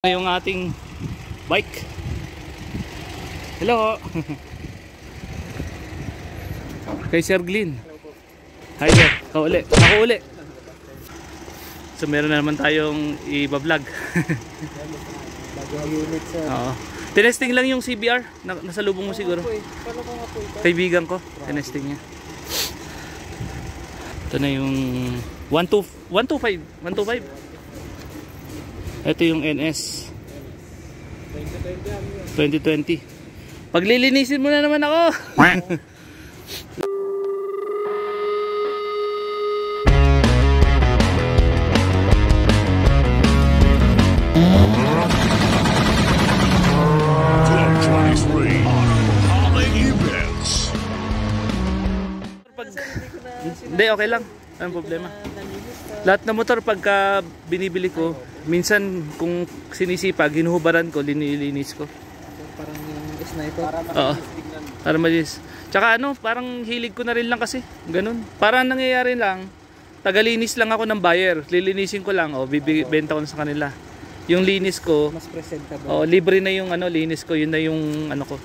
Yung ating bike. Hello. Kay Sir Glynn. Hi there. Uli. Ako uli. So meron na naman tayong i-vlog. Oo. Tinesting lang yung CBR. Nasa lubong mo siguro. Kaibigan ko. Tinesting niya. Ito na yung 125. Ito yung NS 2020. Paglilinisin mo na naman ako. Hindi, okay lang. Anong problema? Lahat ng motor pagka binibili ko, minsan kung sinisipag, hinuhubaran ko, linilinis ko. Parang yung sniper. Oo. Para malinis. Tsaka ano, parang hilig ko na rin lang kasi. Ganun. Parang nangyayari lang, tagalinis lang ako ng buyer. Lilinisin ko lang, bibenta ko na sa kanila. Yung linis ko, mas presentable. Libre na yung linis ko, yun na yung ko.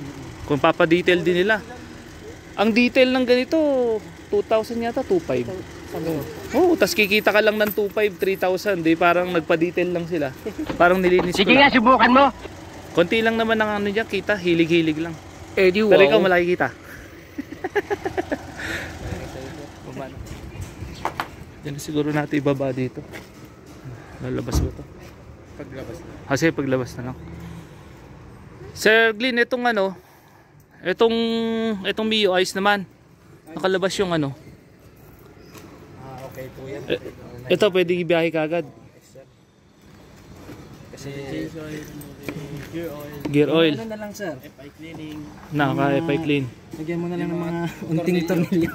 Kung papa-detail din nila. Ang detail ng ganito, 2,000 yata, 2,500. Tas kikita ka lang ng 2,500, 3,000. Di parang nagpa-detail lang sila. Parang nilinis ko lang. Sige nga, subukan mo. Konti lang naman ang dyan, kita. Hilig-hilig lang. Wow. Pero ikaw malaki kita. Yan siguro natin ibaba dito. Lalabas ba ito? Paglabas na. Kasi paglabas na lang. Sir Glynn, itong itong Mio ayos naman. Nakalabas yung Okay po yan. Ito pwedeng ibiyahe kagad. Kasi Gear oil. Ano na lang sir? FI cleaning. Naka-FI clean. Lagyan mo na lang ng mga unting tornilyo.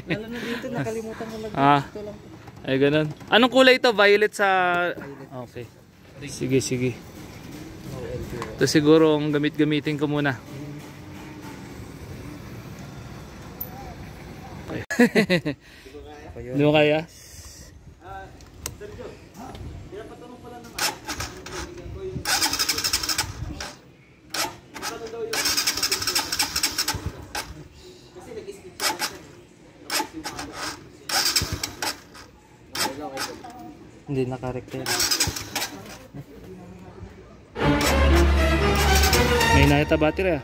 Lalo na dito, nakalimutan mo lang. Ito lang. Ay ganun. Anong kulay ito? Violet sa... Okay. Sige. Ito siguro ang gamitin ko muna. Hindi mo kaya? Pinapatanong pala naman. Kaibigan ko yung ano daw yung kasi nag-skip siya hindi nakarekta yan. May nakita battery ah.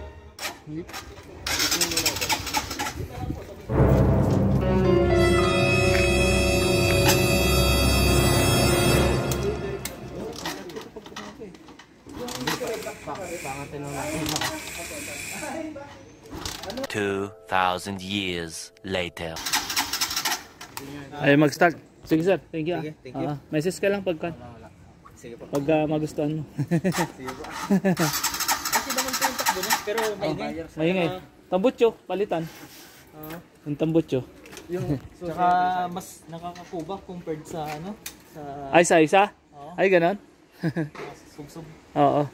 $2,000 years later. Ay mag-start. Sige sir, thank you. Sige, thank you. Message ka lang pagka magustuhan mo. Sige po. Kasi naman po yung takbo na, pero maingay. Maingay. Tambutso, palitan. Yung tambutso. Tsaka mas nakakakuba compared sa Ay, sa isa? Ay, ganon? Sub-sub. Oo.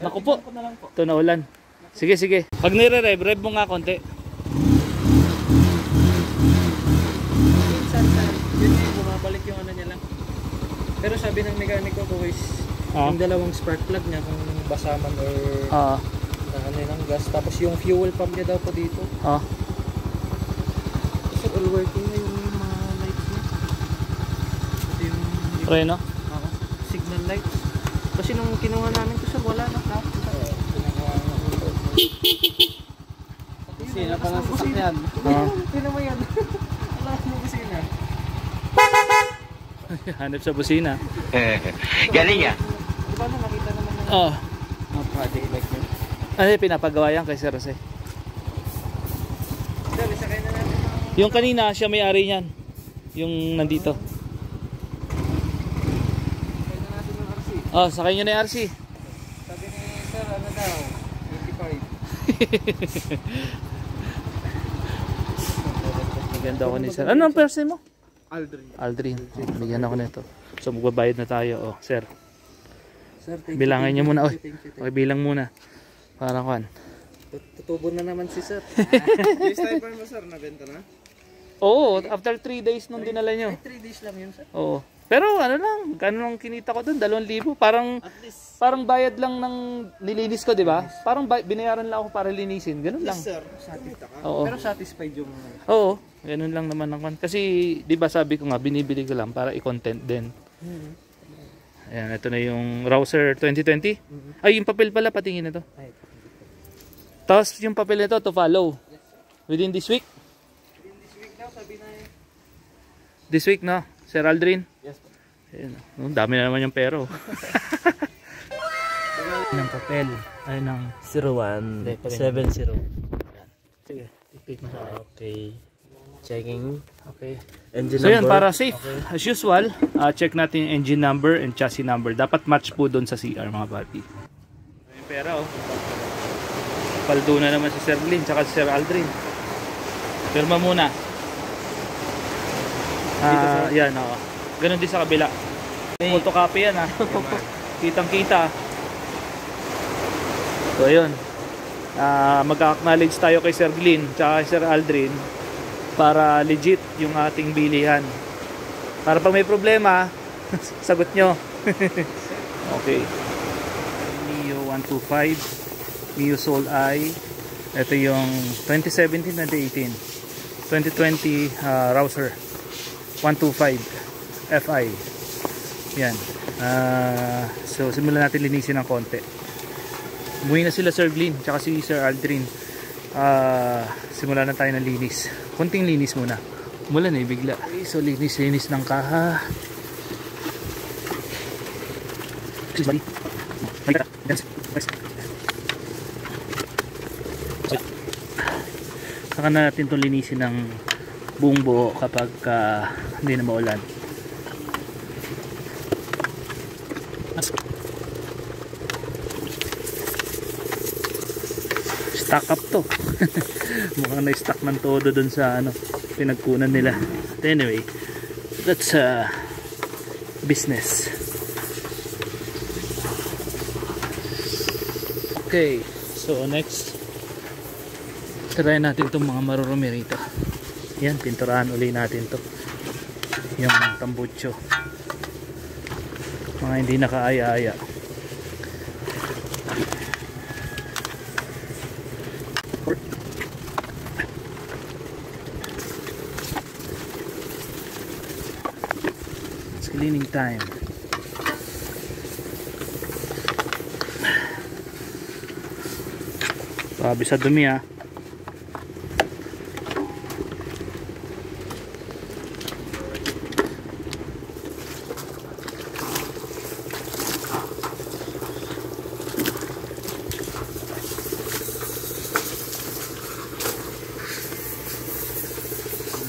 Naku po. Ito na ulan. Sige. Pag nire-rev mo nga konti. Minsan yun yung bumabalik yung niya lang. Pero sabi ng mekaniko ko is yung dalawang spark plug niya kung basa man or ng gas. Tapos yung fuel pump niya daw po dito. So all working na yung mga lights niya. Ito yung Reno? signal lights. Kasi nung kinuha namin ito sir, wala na. Sila pa nga sasakyan. Sino mo yan? Alas mo busina. Hanap sa busina. Galing ah. Di ba na nakita naman ng mga project like yun? Ano pinapagawa yan kay Sir Jose? Sir, isakay na natin. Yung kanina, siya may-ari niyan. Yung nandito. Sakay na natin ng RC. Sakay nyo na yung RC. Sabi ni sir, ano daw? 25. Maganda ako ni Sir. Ano ang person mo? Aldrin. Bigyan ako nito. So magbabayad na tayo. Sir. Sir, thank you. Bilangin niyo muna. Thank you. Okay, bilang muna. Para kuan. Tutubo na naman si sir. Yung sniper mo sir, nabenta na? Oo, after 3 days nung dinala nyo. Ay, 3 days lang yun sir. Oo. Pero ano lang, gano'n lang kinita ko doon, 2,000. Parang At least parang bayad lang ng nilinis ko, di ba? Parang binayaran lang ako para linisin. Ganun lang. Yes, sir. Satisfied ka. Oo. Pero satisfied yung... Oo, ganun lang naman ang kasi di ba sabi ko nga binibili ko lang para i-content din. Ayan, ito na yung Rouser 2020. Ay, yung papel pala patingin na to. Tapos yung papel nito to follow. Within this week? Within this week daw, sabi na This week na, Sir Aldrin. Yes po. Ayan, dami na naman yung pero. Ng papel ay ng 0170. sige, i-click mo sa akin. Okay. Checking. Okay. Engine So yan, number. para safe, as usual, check natin yung engine number and chassis number. Dapat match po doon sa CR mga papi. Yung pera oh. Paldo na naman si Sir Glyn tsaka si Sir Aldrin. Pirma muna. Yan oh. Ganun din sa kabila. Photocopy yan ha. Kitang kita. So ayun. Mag-acknowledge tayo kay Sir Glyn tsaka kay Sir Aldrin para legit yung ating bilihan. Para pag may problema, sagot nyo. Okay. Mio 125, Mio Soul I. Ito yung 2017-2018. 2020 Rouser 125 FI. Yan. So simulan natin linisin ng konti. Umuwi na sila Sir Glyn tsaka si Sir Aldrin. Simulan na tayo ng linis. Konting linis muna. Umulan eh bigla. Okay, so linis ng kaha. Saka na natin itong linisin ng buong buo kapag hindi na maulan. Stock up to. Mukhang na-stock ng todo dun sa pinagkunan nila. But anyway, that's business. Okay, so next try natin itong mga marurumi rito. Yan, pinturahan uli natin to. Yung tambucho. Mga hindi nakaaya-aya. Cleaning time. Grabe sa dumi ah.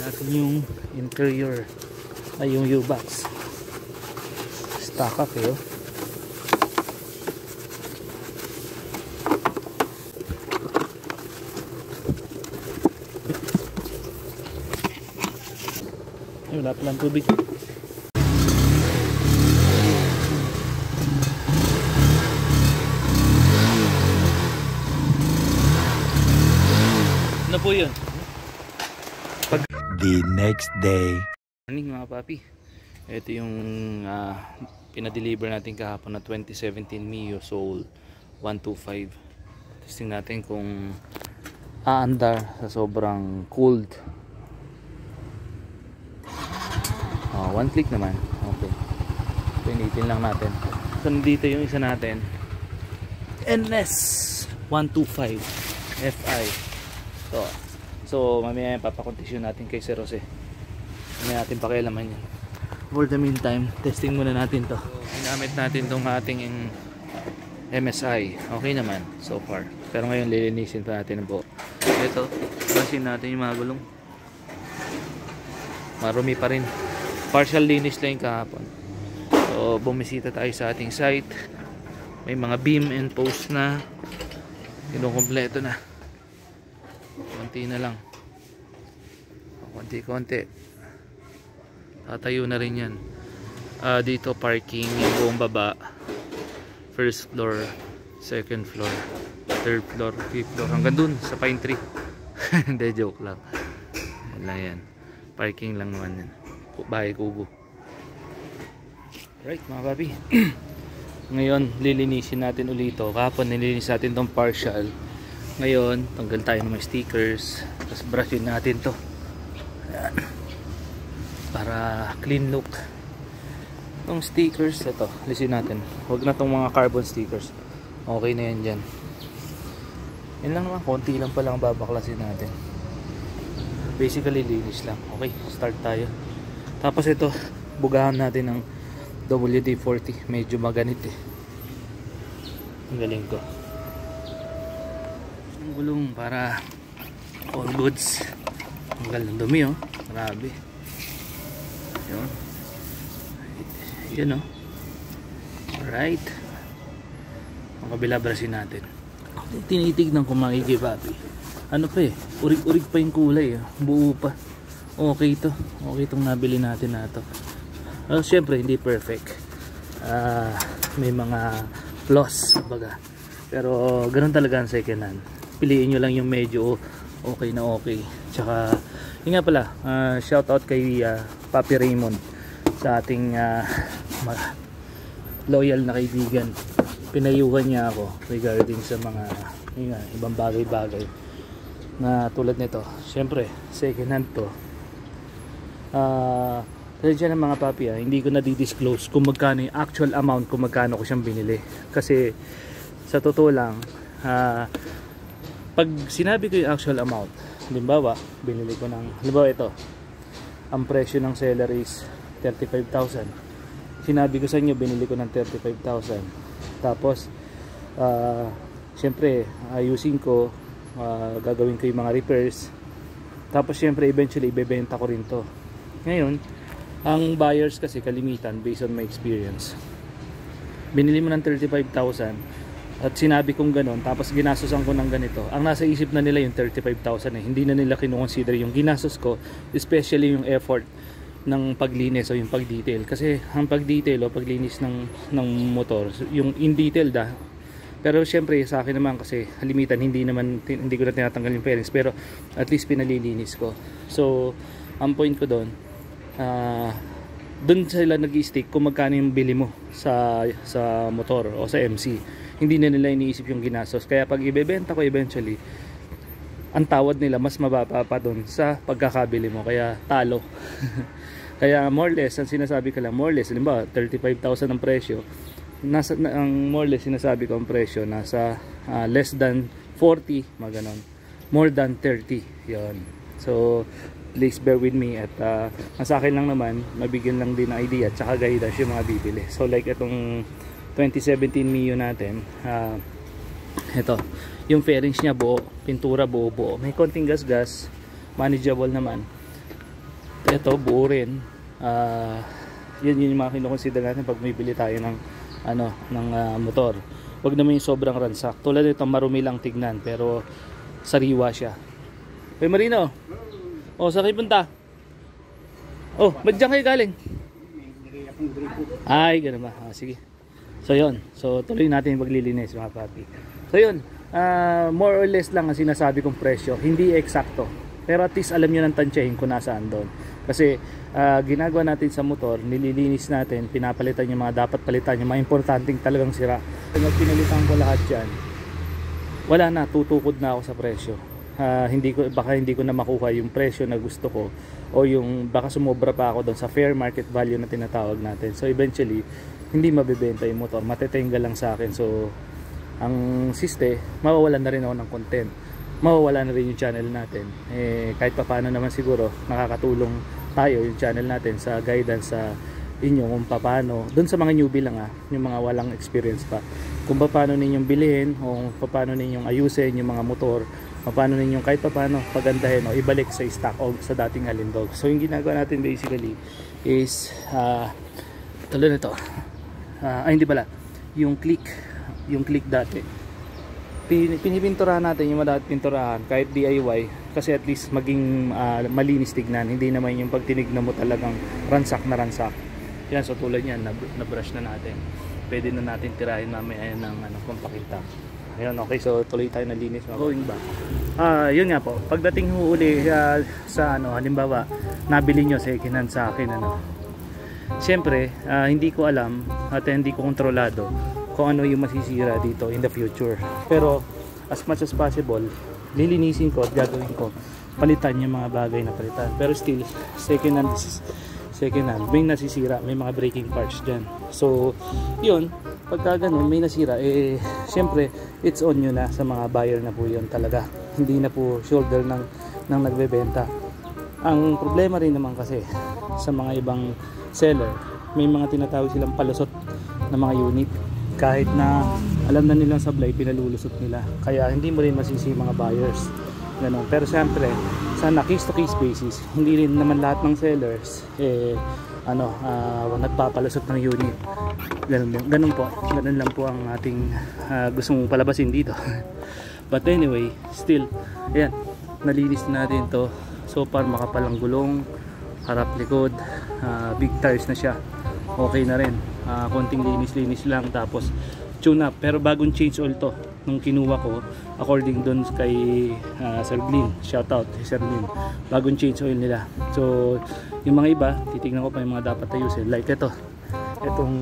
Natin yung interior ay yung U-box. Stock up eh oh. Ay, wala palang tubig. Ano po yun? The next day. Morning mga papi. Ito yung pinadeliver natin kahapon na 2017 Mio Soul 125. Testing natin kung aandar sa sobrang cold. One click naman. Okay. Pinitin lang natin. So nandito yung isa natin. NS 125 FI. So mamaya papakondisyon natin kay Sir Jose. Mamaya natin pakialaman yan. For the meantime, testing muna natin to. Ginamit natin tong ating MSI. Okay naman so far. Pero ngayon lilinisin pa natin ang buo. Ito, basin natin yung mga gulong. Marumi pa rin. Partial linis lang kahapon. So bumisita tayo sa ating site. May mga beam and post na. Kinukumpleto na. Konti na lang. Konti-konti. Tatayo na rin yan. Dito parking yung buong baba. First floor, second floor, third floor, fifth floor. Hanggang dun sa pine tree. Hindi, joke lang. Wala yan. Parking lang naman yan. Bahay kubo. Alright mga papi. Ngayon, lilinisin natin ulit ito. Kahapon, nilinis natin itong partial. Ngayon, tanggal tayo ng mga stickers. Tapos brushin natin to. Ayan. Para clean look. Itong stickers, ito, lisin natin. Huwag na itong mga carbon stickers. Okay na yan dyan. Yan lang naman, konti lang palang babaklasin natin. Basically, linis lang. Okay, start tayo. Tapos ito, bugahan natin ng WD-40. Medyo maganit eh. Ang galing ko. Ang gulong para all goods. Ang galing dumi oh. Grabe. Yun. Yun oh. Alright. Ang kabila brasin natin. Tinitignan ko makikipapi. Ano pa eh. Urig-urig pa yung kulay oh. Buo pa. Okay to. Okay itong nabili natin na to. Siyempre hindi perfect. May mga flaws baga. Pero ganun talaga ang second hand. Piliin nyo lang yung medyo okay na okay. Tsaka yun nga pala, shout out kay Papi Raymond sa ating loyal na kaibigan. Pinayuhan niya ako regarding sa mga ibang bagay-bagay na tulad nito. Siyempre second hand to. Pasensya ng mga papi hindi ko na di-disclose kung magkano yung actual amount, kung magkano ko siyang binili. Kasi sa totoo lang, pag sinabi ko yung actual amount, halimbawa, binili ko ng, halimbawa ito, ang presyo ng seller is 35,000. Sinabi ko sa inyo, binili ko ng 35,000. Tapos, syempre, ayusin ko, gagawin ko yung mga repairs. Tapos, syempre, eventually, ibebenta ko rin to. Ngayon, ang buyers kasi kalimitan based on my experience, binili mo ng 35,000 at sinabi kong ganon, tapos ginastosan ko ng ganito, ang nasa isip na nila yung 35,000 hindi na nila kinukonsider yung ginastos ko, especially yung effort ng paglinis o yung pagdetail. Kasi ang pagdetail o paglinis ng motor, yung in detail pero syempre sa akin naman kasi halimitan, hindi ko na tinatanggal yung fairings, pero at least pinalilinis ko. So ang point ko doon, doon sila nag-i-stick kung magkano yung bili mo sa motor o sa MC. Hindi na nila iniisip yung ginastos. Kaya pag ibebenta ko eventually, ang tawad nila mas mababa pa doon sa pagkakabili mo. Kaya talo. Kaya more or less, ang sinasabi ko lang, more or less, halimbawa 35,000 ang presyo. Ang more or less sinasabi ko ang presyo nasa less than 40, maganon. More than 30. Yun. So please bear with me at ang sa akin lang naman, mabigyan lang din ng idea at saka guidance yung mga bibili. So like itong 2017 Mio natin, ito, yung fairings niya buo, pintura buo. May konting gas-gas, manageable naman. Ito buo rin. Yun yung mga kinukonsider natin pag bibili tayo ng motor. Wag naman yung sobrang ransak. Tulad nito, marumi lang tignan pero sariwa siya. Hey Marino, saan kayo punta? Ba't dyan kayo galing? Ay, gano'n ba? Sige. So yun, so tuloy natin yung paglilinis mga papi. So yun, more or less lang ang sinasabi kong presyo. Hindi eksakto, pero at least alam nyo ng tansyahin kung nasaan doon. Kasi ginagawa natin sa motor, nililinis natin, pinapalitan yung mga dapat palitan, yung mga importanteng talagang sira. Pag pinalitan ko lahat yan, wala na, tutukod na ako sa presyo. Baka hindi ko na makuha yung presyo na gusto ko, o yung baka sumobra pa ako doon sa fair market value na tinatawag natin. So eventually hindi mabebenta yung motor, matetenga lang sa akin. So ang siste, mawawalan na rin ako ng content, mawawala na rin yung channel natin. Kahit pa paano naman siguro nakakatulong tayo yung channel natin sa guidance sa inyo kung paano, doon sa mga newbie lang yung mga walang experience pa, kung paano ninyong bilhin o paano ninyong ayusin yung mga motor, paano ninyong kahit paano pagandahin o ibalik sa stock o sa dating halindog. So yung ginagawa natin basically is tulad nito, hindi pala, yung click dati pinipinturahan natin yung madapat pinturahan kahit DIY, kasi at least maging malinis tignan, hindi naman yung pag tinignan mo talagang ransak na ransak yan. So tulad yan, na brush na natin, pwede na natin tirahin mamaya ng pampakita. Ayun, okay, so tuloy tayo na linis. Going back, yun nga po, pagdating uli sa halimbawa nabili nyo second hand sa akin, siyempre hindi ko alam at hindi ko kontrolado kung ano yung masisira dito in the future. Pero as much as possible, lilinisin ko at gagawin ko, palitan yung mga bagay na palitan. Pero still, second hand, may nasisira, may mga breaking parts dyan. So yun, pagka ganun may nasira, syempre it's on nyo na, sa mga buyer na po yun talaga, hindi na po shoulder ng nagbebenta. Ang problema rin naman kasi sa mga ibang seller, may mga tinatawag silang palusot na mga unit, kahit na alam na nilang sablay, pinalulusot nila, kaya hindi mo rin masisi mga buyers, ganun. Pero syempre sana case to case basis, hindi rin naman lahat ng sellers nagpapalusot ng unit, ganun po, ganun lang po ang ating gustong palabasin dito. But anyway, still, ayan, nalinis natin to. So far makapalang gulong, harap likod, big tires na siya, okay na rin. Konting linis lang, tapos tune up. Pero bagong change oil to nung kinuha ko, according dun kay Sir Glyn, shoutout si Sir Glyn, bagong change oil nila. So yung mga iba, titignan ko pa yung mga dapat ayusin, like itong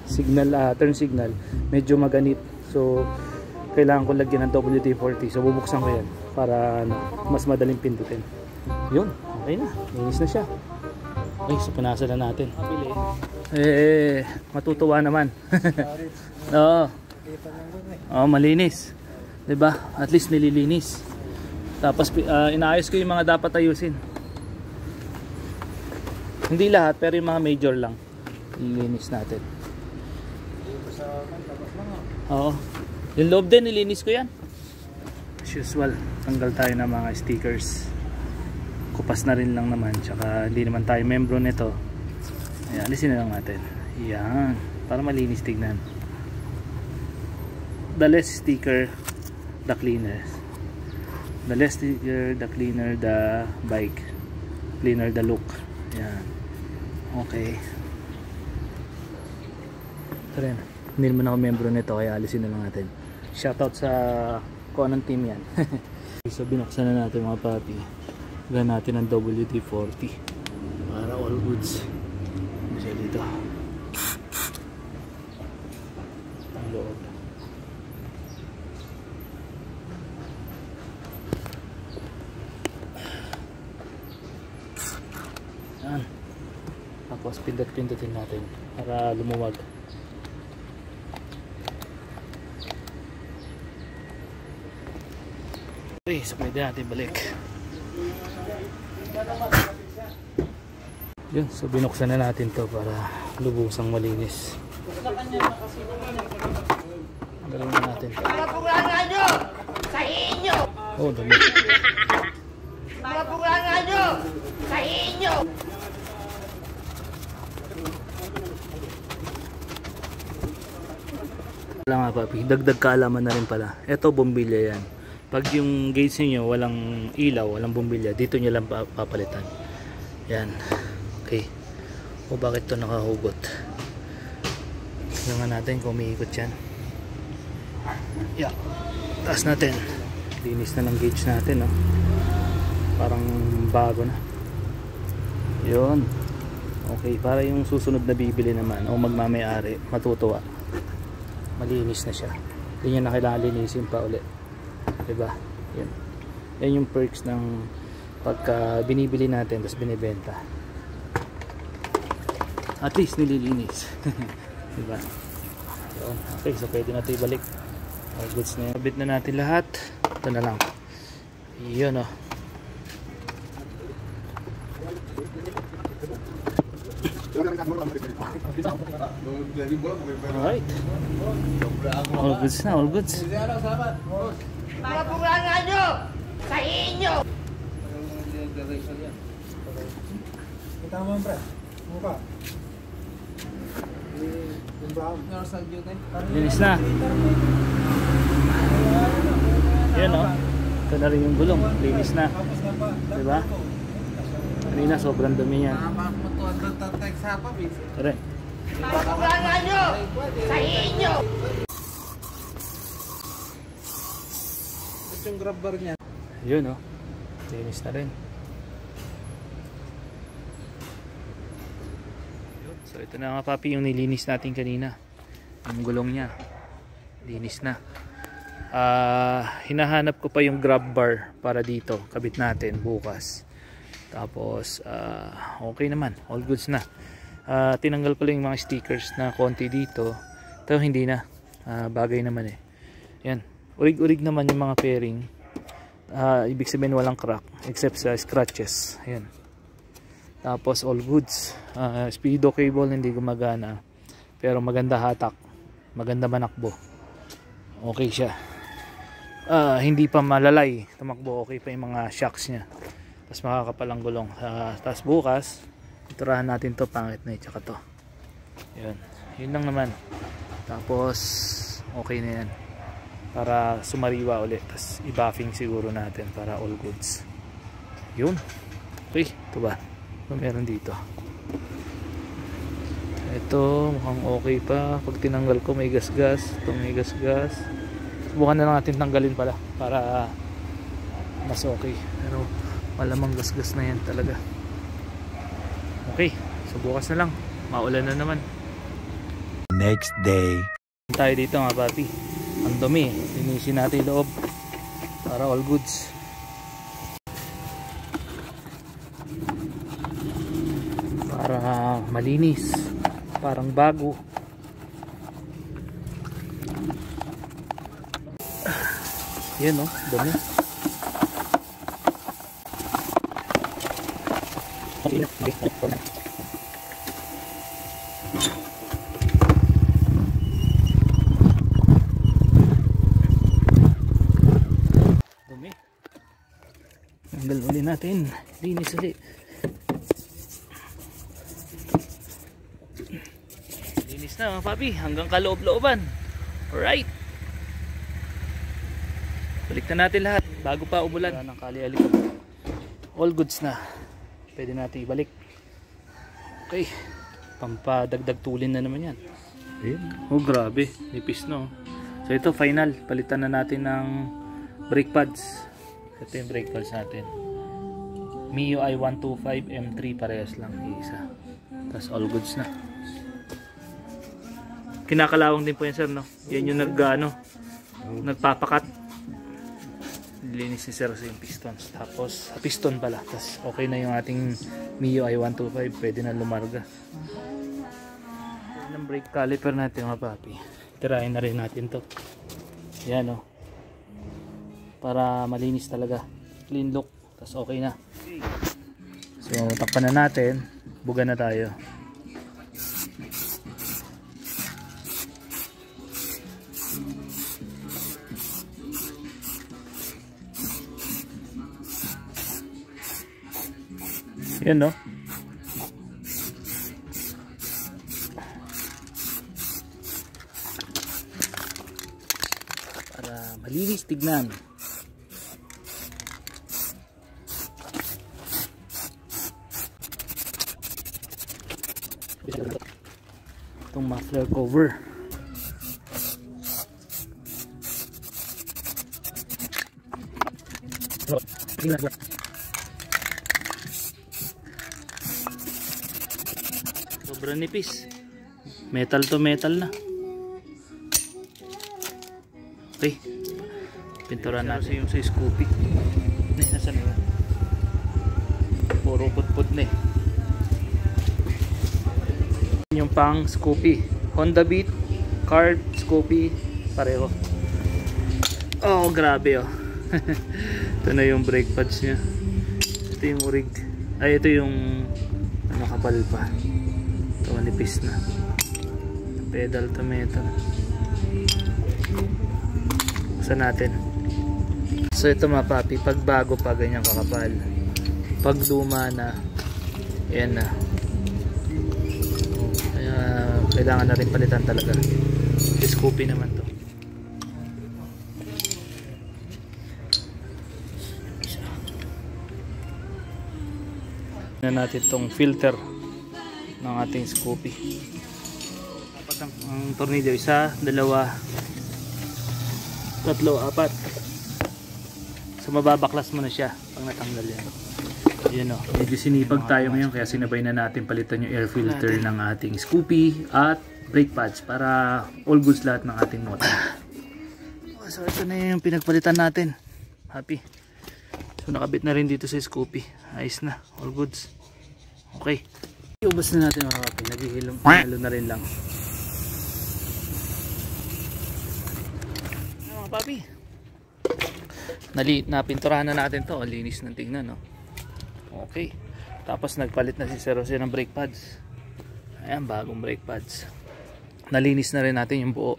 signal, turn signal, medyo maganit, so kailangan ko lagyan ng WD-40. So bubuksan ko yan para mas madaling pindutin. Yun, okay na, linis na siya. Okay, so punasan na natin. Matutuwa naman. Oo, malinis, diba? At least nililinis. Tapos inaayos ko yung mga dapat ayusin. Hindi lahat, pero yung mga major lang nililinis natin. Oo, yung loob din nilinis ko yan. As usual, tanggal tayo ng mga stickers. Kupas na rin lang naman, tsaka hindi naman tayo membro nito. Ayan, alisin na lang natin. Yan, para malinis tignan. The less sticker, the cleaner. The less sticker, the cleaner the bike, cleaner the look. Yan, okay. Ito rin, hindi naman ako membro nito, kaya alisin na lang natin. Shoutout sa kung anong team yan. So binuksan na natin mga papi, gawin natin ang WD-40 para all goods. Siya dito ang loob. Yan, tapos pindot-pindotin natin para lumuwag. Okay, so pwede natin balik. Yun, so binuksan na natin to para lubusang malinis. Galawin na natin. Mga puganga nyo! Sa inyo! Oh, dami. Mga puganga nyo! Sa inyo! Wala nga papi, dagdag kaalaman na rin pala. Ito bombilya yan. Pag yung gauge niyo walang ilaw, walang bombilya, dito niyo lang papalitan. Yan. Okay. O bakit to nakahugot? Tingnan natin kung umiikot yan. Yeah. Taas natin. Linis na ng gauge natin, no? Parang bago na. Yun. Okay, para yung susunod na bibili naman o magmamayari, matutuwa. Malinis na siya. Hindi niya na kailangan linisin pa ulit. Diba? Yan. Yan yung perks ng pagka binibili natin tapos binibenta. At least nililinis. Diba? Yun. Okay, so pwede natin ibalik. All goods na yun. Sabit na natin lahat. Ito na lang. Yun, oh. Alright. All goods na, all goods. Mga puganga nyo! Sa inyo! Kita mo pre. Mukha. Linis na. Yan, oh. Ito na rin yung gulong. Linis na. Diba? Kanina sobrang dumi yan. Tara. Mga puganga nyo! Sa inyo! Ito yung grab bar niya. Yun, oh. Linis na rin. So ito na nga papi yung nilinis natin kanina. Yung gulong niya linis na. Hinahanap ko pa yung grab bar para dito, kabit natin bukas. Tapos okay naman, all goods na. Tinanggal ko lang yung mga stickers na konti dito, pero hindi na, bagay naman eh. Yan, urig-urig naman yung mga fairing. Ibig sabihin walang crack except sa scratches. Ayan. Tapos all goods. Speedo cable hindi gumagana, pero maganda hatak, maganda manakbo, okay siya. Hindi pa malalay tumakbo, okay pa yung mga shocks nya. Tapos makakapal ang gulong. Tapos bukas iturahan natin to, pangit na tsaka to. Yun lang naman. Tapos okay na yan para sumariwa ulit. Tapos i-buffing siguro natin para all goods. Yun. Okay, ito ba? Meron dito. Ito mukhang okay pa. Pag tinanggal ko may gas-gas. Ito may gas-gas. Subukan na lang natin tanggalin pala para mas okay. Pero malamang gas-gas na yan talaga. Okay, so bukas na lang. Maulan na naman. Next day. Tayo dito mga papi. Ang dumi. Linisin natin yung loob para all goods. Para malinis. Parang bago. Yan o, dumi. Dumi. Tanggal uli natin. Linis ulit. Linis na mga papi. Hanggang kaloob-looban. Alright. Balik na natin lahat bago pa umulan. Wala ng kali-alikab. All goods na. Pwede natin ibalik. Okay. Pampadagdag tulin na naman yan. Oh grabe. Nipis no. So ito final. Palitan na natin ng brake pads. Ito yung brake pads natin. MIUI 125 M3 parehas lang. Isa. Tapos all goods na. Kinakalawang din po yan sir no. Yan yung nagpapakat. Linis ni sir yung pistons. Tapos piston pala. Tapos okay na yung ating MIUI 125. Pwede na lumarga. Yan ang brake caliper natin mga papi. Tirahin na rin natin to. Yan o. Para malinis talaga. Clean look. Tapos okay na. So takpan na natin. Buga na tayo. Yan no. Para malinis tignan. Itong muffler cover. Sobrang nipis. Metal to metal na. Okay. Pinturan natin yung sa Scoopy. Nasaan na? Puro put-put na eh. Yung pang Scoopy. Honda Beat, Card, Scoopy, pareho. Oh, grabe oh. Ito na yung brake pads nya. Ito yung rig. Ay, ito yung nakapal pa. Ito manipis na. Pedal to metal. Buksan natin. So ito mga papi, pag bago pa ganyan kakapal. Pag luma na, yan na. Kaya kailangan na rin palitan talaga. Scoopy naman to. Na natin tong filter ng ating Scoopy. Dapat ang tornilyo, 1, 2, 3, 4. So mababaklas mo na siya pag natanggal yan. Yun o, medyo sinipag tayo ngayon kaya sinabay na natin palitan yung air filter ng ating Scoopy at brake pads para all goods lahat ng ating motor. So ito na yung pinagpalitan natin. Happy. So nakabit na rin dito sa Scoopy. Ayos na, all goods. Okay. Iubos na natin mga papi. Naghihilo na rin lang. Mga papi. Napinturahan na natin to. Linis ng tingnan, no? Okay. Tapos nagpalit na si Sir Jose ng brake pads. Ayan, bagong brake pads. Nalinis na rin natin yung buo.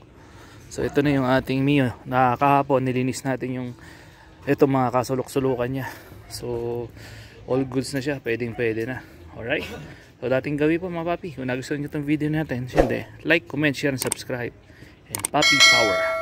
So ito na yung ating Mio. Kahapon nilinis natin yung itong mga kasulok-sulukan niya. So all goods na siya. Pwede na. Alright. So dating gawin po mga papi. Kung nagustuhan nyo itong video natin, syempre like, comment, share, and subscribe. And Papi Power.